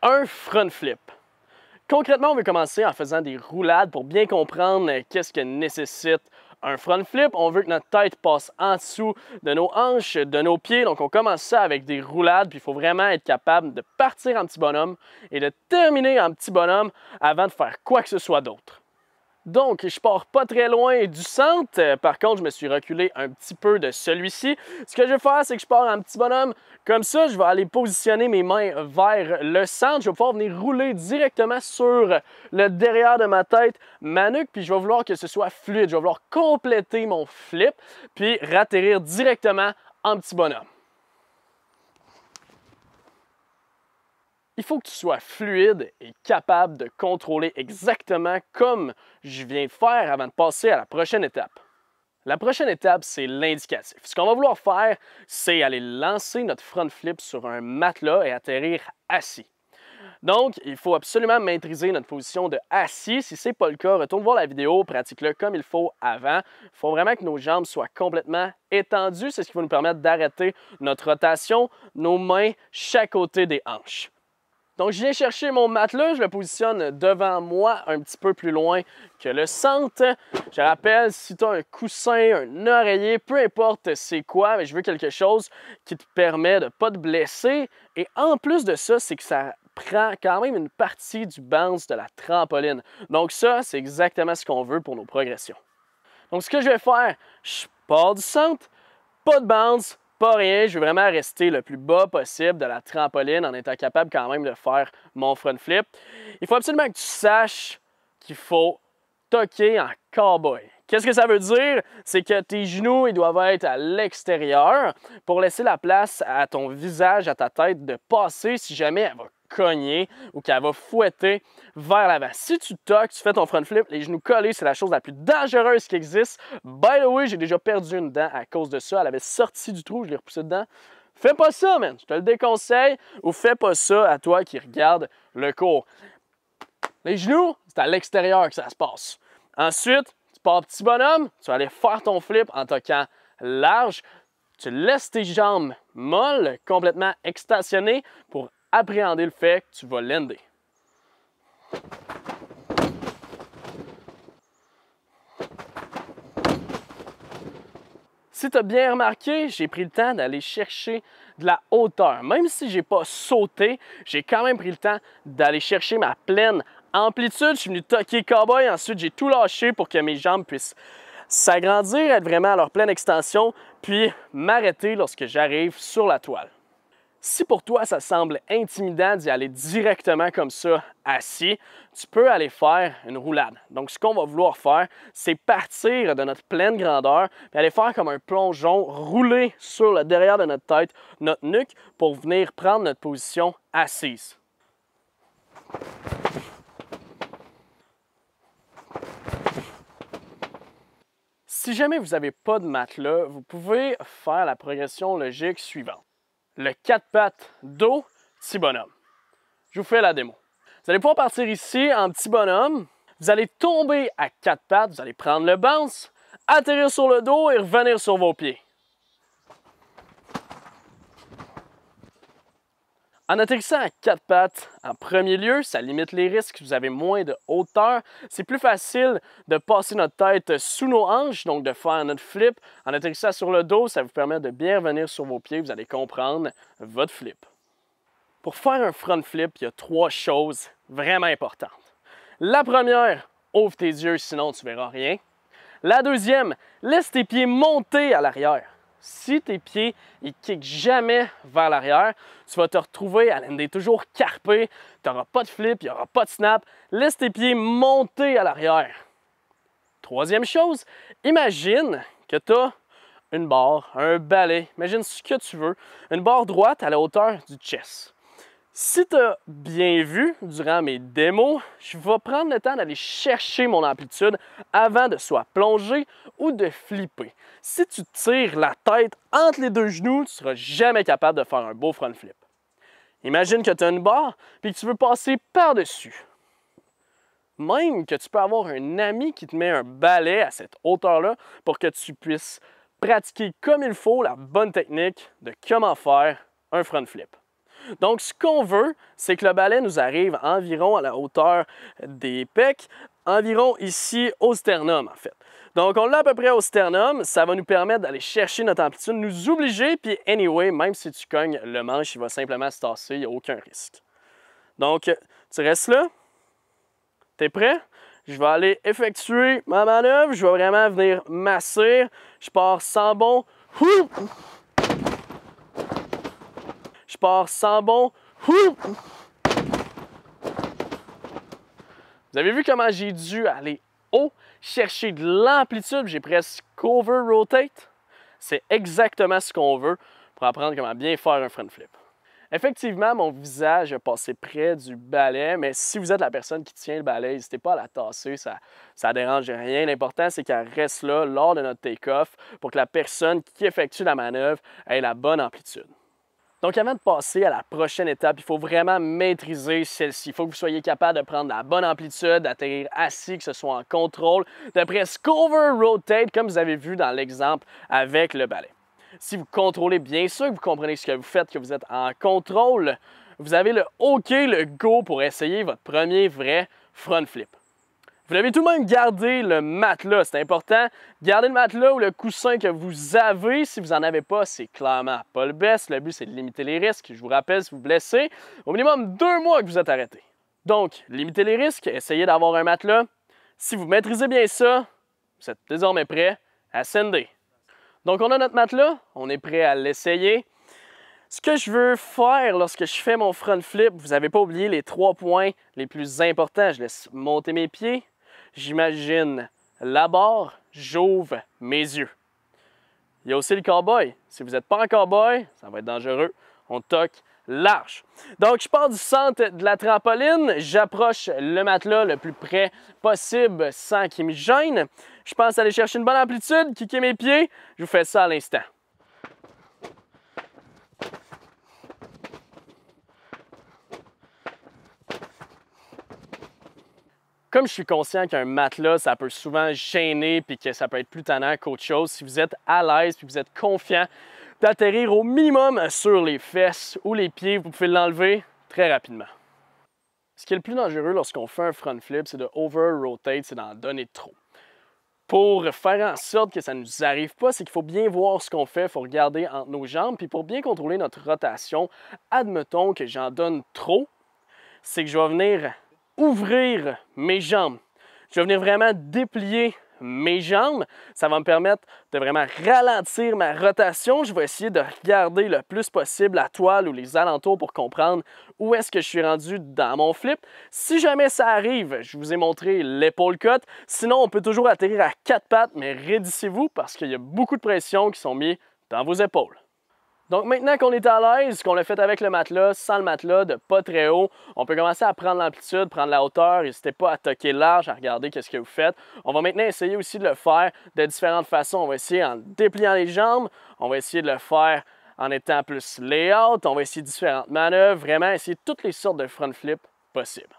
Un front flip. Concrètement, on veut commencer en faisant des roulades pour bien comprendre qu'est-ce que nécessite un front flip. On veut que notre tête passe en dessous de nos hanches, de nos pieds. Donc, on commence ça avec des roulades. Puis, il faut vraiment être capable de partir en petit bonhomme et de terminer en petit bonhomme avant de faire quoi que ce soit d'autre. Donc, je pars pas très loin du centre. Par contre, je me suis reculé un petit peu de celui-ci. Ce que je vais faire, c'est que je pars en petit bonhomme. Comme ça, je vais aller positionner mes mains vers le centre. Je vais pouvoir venir rouler directement sur le derrière de ma tête, ma nuque. Puis, je vais vouloir que ce soit fluide. Je vais vouloir compléter mon flip, puis ratterrir directement en petit bonhomme. Il faut que tu sois fluide et capable de contrôler exactement comme je viens de faire avant de passer à la prochaine étape. La prochaine étape, c'est l'indicatif. Ce qu'on va vouloir faire, c'est aller lancer notre front flip sur un matelas et atterrir assis. Donc, il faut absolument maîtriser notre position de assis. Si ce n'est pas le cas, retourne voir la vidéo, pratique-le comme il faut avant. Il faut vraiment que nos jambes soient complètement étendues. C'est ce qui va nous permettre d'arrêter notre rotation, nos mains chaque côté des hanches. Donc, je viens chercher mon matelas, je le positionne devant moi un petit peu plus loin que le centre. Je rappelle, si tu as un coussin, un oreiller, peu importe c'est quoi, mais je veux quelque chose qui te permet de ne pas te blesser. Et en plus de ça, c'est que ça prend quand même une partie du bounce de la trampoline. Donc ça, c'est exactement ce qu'on veut pour nos progressions. Donc, ce que je vais faire, je pars du centre, pas de bounce, pas rien, je veux vraiment rester le plus bas possible de la trampoline en étant capable quand même de faire mon front flip. Il faut absolument que tu saches qu'il faut toquer en cowboy. Qu'est-ce que ça veut dire? C'est que tes genoux ils doivent être à l'extérieur pour laisser la place à ton visage, à ta tête de passer si jamais elle va cogner ou qu'elle va fouetter vers l'avant. Si tu toques, tu fais ton front flip, les genoux collés, c'est la chose la plus dangereuse qui existe. By the way, j'ai déjà perdu une dent à cause de ça. Elle avait sorti du trou, je l'ai repoussée dedans. Fais pas ça, man! Je te le déconseille ou fais pas ça à toi qui regarde le cours. Les genoux, c'est à l'extérieur que ça se passe. Ensuite, tu pars petit bonhomme, tu vas aller faire ton flip en toquant large. Tu laisses tes jambes molles, complètement extensionnées pour appréhender le fait que tu vas lander. Si tu as bien remarqué, j'ai pris le temps d'aller chercher de la hauteur. Même si je n'ai pas sauté, j'ai quand même pris le temps d'aller chercher ma pleine amplitude. Je suis venu toquer cowboy. Ensuite, j'ai tout lâché pour que mes jambes puissent s'agrandir, être vraiment à leur pleine extension, puis m'arrêter lorsque j'arrive sur la toile. Si pour toi, ça semble intimidant d'y aller directement comme ça, assis, tu peux aller faire une roulade. Donc, ce qu'on va vouloir faire, c'est partir de notre pleine grandeur et aller faire comme un plongeon, rouler sur le derrière de notre tête, notre nuque, pour venir prendre notre position assise. Si jamais vous n'avez pas de matelas, vous pouvez faire la progression logique suivante. Le 4 pattes dos, petit bonhomme. Je vous fais la démo. Vous allez pouvoir partir ici en petit bonhomme. Vous allez tomber à 4 pattes, vous allez prendre le bounce, atterrir sur le dos et revenir sur vos pieds. En atterrissant à 4 pattes, en premier lieu, ça limite les risques. Vous avez moins de hauteur. C'est plus facile de passer notre tête sous nos hanches, donc de faire notre flip. En atterrissant sur le dos, ça vous permet de bien revenir sur vos pieds. Vous allez comprendre votre flip. Pour faire un front flip, il y a 3 choses vraiment importantes. La première, ouvre tes yeux, sinon tu ne verras rien. La deuxième, laisse tes pieds monter à l'arrière. Si tes pieds ne kickent jamais vers l'arrière, tu vas te retrouver à lander toujours carpé, tu n'auras pas de flip, il n'y aura pas de snap. Laisse tes pieds monter à l'arrière. Troisième chose, imagine que tu as une barre, un balai, imagine ce que tu veux, une barre droite à la hauteur du chest. Si tu as bien vu durant mes démos, je vais prendre le temps d'aller chercher mon amplitude avant de soit plonger ou de flipper. Si tu tires la tête entre les deux genoux, tu ne seras jamais capable de faire un beau front flip. Imagine que tu as une barre et que tu veux passer par-dessus. Même que tu peux avoir un ami qui te met un balai à cette hauteur-là pour que tu puisses pratiquer comme il faut la bonne technique de comment faire un front flip. Donc, ce qu'on veut, c'est que le balai nous arrive environ à la hauteur des pecs, environ ici au sternum, en fait. Donc, on l'a à peu près au sternum, ça va nous permettre d'aller chercher notre amplitude, nous obliger, puis anyway, même si tu cognes le manche, il va simplement se tasser, il n'y a aucun risque. Donc, tu restes là, tu es prêt? Je vais aller effectuer ma manœuvre, je vais vraiment venir masser, je pars sans bond, je pars sans bond, vous avez vu comment j'ai dû aller haut, chercher de l'amplitude, j'ai presque over-rotate. C'est exactement ce qu'on veut pour apprendre comment bien faire un front flip. Effectivement, mon visage est passé près du balai, mais si vous êtes la personne qui tient le balai, n'hésitez pas à la tasser, ça ne dérange rien. L'important, c'est qu'elle reste là lors de notre take-off pour que la personne qui effectue la manœuvre ait la bonne amplitude. Donc, avant de passer à la prochaine étape, il faut vraiment maîtriser celle-ci. Il faut que vous soyez capable de prendre la bonne amplitude, d'atterrir assis, que ce soit en contrôle, de presque over-rotate, comme vous avez vu dans l'exemple avec le balai. Si vous contrôlez bien sûr, que vous comprenez ce que vous faites, que vous êtes en contrôle, vous avez le OK, le go pour essayer votre premier vrai front flip. Vous devez tout de même garder le matelas, c'est important. Gardez le matelas ou le coussin que vous avez. Si vous n'en avez pas, c'est clairement pas le best. Le but, c'est de limiter les risques. Je vous rappelle, si vous blessez, au minimum 2 mois que vous êtes arrêté. Donc, limitez les risques, essayez d'avoir un matelas. Si vous maîtrisez bien ça, vous êtes désormais prêt à sender. Donc, on a notre matelas, on est prêt à l'essayer. Ce que je veux faire lorsque je fais mon front flip, vous n'avez pas oublié les 3 points les plus importants. Je laisse monter mes pieds. J'imagine la barre, j'ouvre mes yeux. Il y a aussi le cowboy. Si vous n'êtes pas un cowboy, ça va être dangereux. On toque large. Donc, je pars du centre de la trampoline, j'approche le matelas le plus près possible sans qu'il me gêne. Je pense aller chercher une bonne amplitude, kicker mes pieds. Je vous fais ça à l'instant. Comme je suis conscient qu'un matelas, ça peut souvent gêner puis que ça peut être plus tannant qu'autre chose, si vous êtes à l'aise puis vous êtes confiant d'atterrir au minimum sur les fesses ou les pieds, vous pouvez l'enlever très rapidement. Ce qui est le plus dangereux lorsqu'on fait un front flip, c'est de over-rotate, c'est d'en donner trop. Pour faire en sorte que ça ne nous arrive pas, c'est qu'il faut bien voir ce qu'on fait, il faut regarder entre nos jambes, puis pour bien contrôler notre rotation, admettons que j'en donne trop, c'est que je vais venir ouvrir mes jambes. Je vais venir vraiment déplier mes jambes. Ça va me permettre de vraiment ralentir ma rotation. Je vais essayer de regarder le plus possible la toile ou les alentours pour comprendre où est-ce que je suis rendu dans mon flip. Si jamais ça arrive, je vous ai montré l'épaule cut. Sinon, on peut toujours atterrir à 4 pattes, mais raidissez-vous parce qu'il y a beaucoup de pression qui sont mises dans vos épaules. Donc maintenant qu'on est à l'aise, qu'on l'a fait avec le matelas, sans le matelas, de pas très haut, on peut commencer à prendre l'amplitude, prendre la hauteur. N'hésitez pas à toquer large, à regarder qu'est-ce que vous faites. On va maintenant essayer aussi de le faire de différentes façons. On va essayer en dépliant les jambes, on va essayer de le faire en étant plus layout, on va essayer différentes manœuvres, vraiment essayer toutes les sortes de front flip possibles.